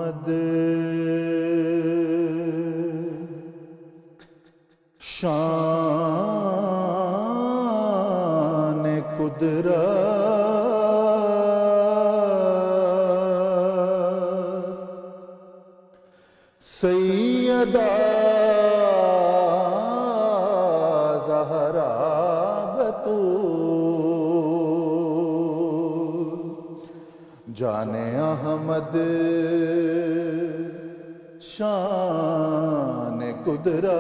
احمد شان قدرت سیدہ زہرا بطول جان احمد شان قدرت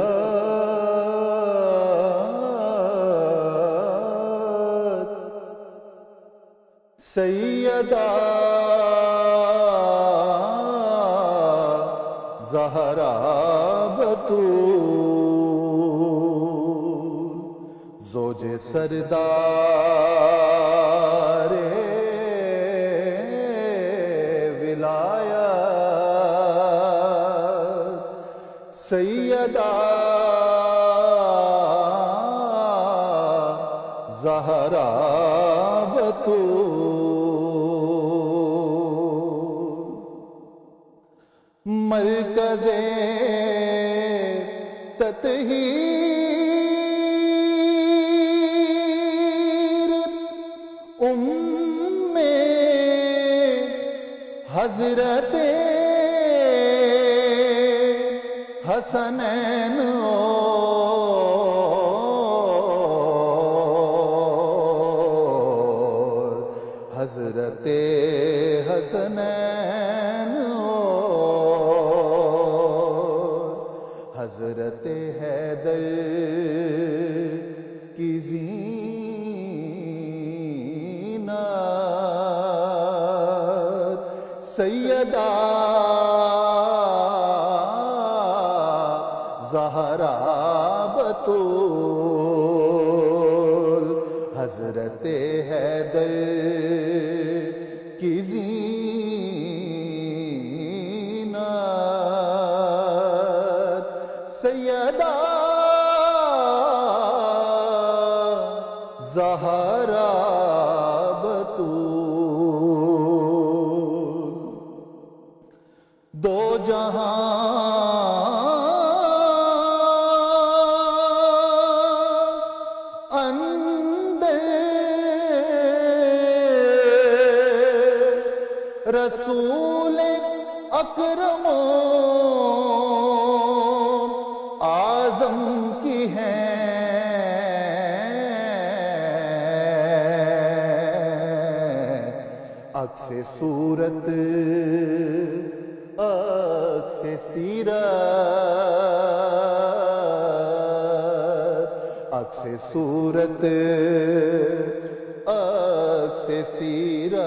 سیدہ زہرا بطول زوج سردار ولایت سیدہ زہرا بطول مرکز تطہیر حضرت حسنین اور حضرت حسنین اور حضرت حیدر کی زینت سیدہ زہرا بطول حضرت حیدر کی زینت سیدہ زہرا بطول دو جہاں رسول اکرم اعظم کی ہیں عکس صورت عکس سیرت عکس صورت عکس سیرت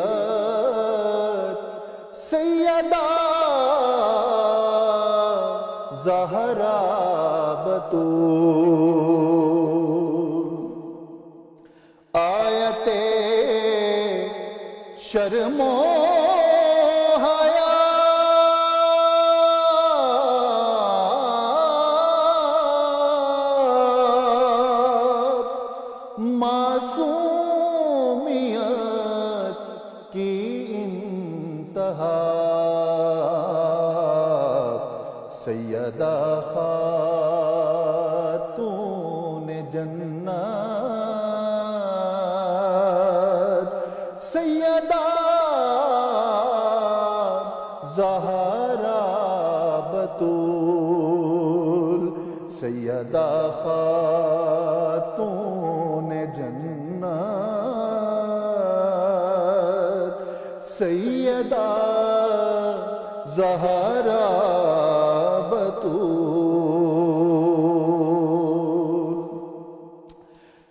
سیدہ زہرا بطول آیت شرم و حیا معصومیت کی سیدہ خاتون جنت سیدہ زہرا بطول سیدہ خاتون جنت سیدہ زہرا بطول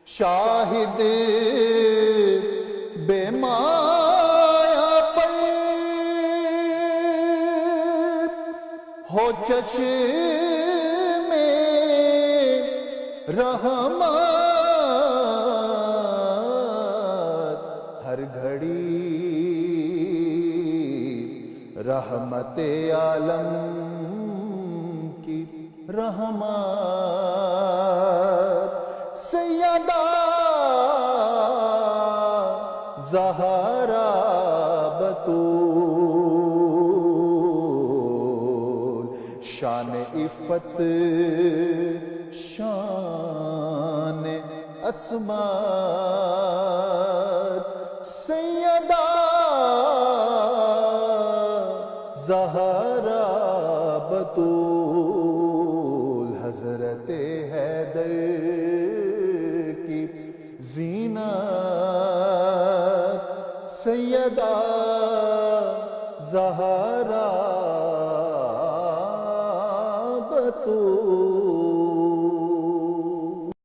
شاہد بے مایا پر ہو چشم رحمت ہر گھڑی رحمت عالم کی رحمت سیدہ زہرا بطول شان عفت شان عصمت سیدہ زہرا بطول حضرت حیدر کی زینت سیدہ زہرا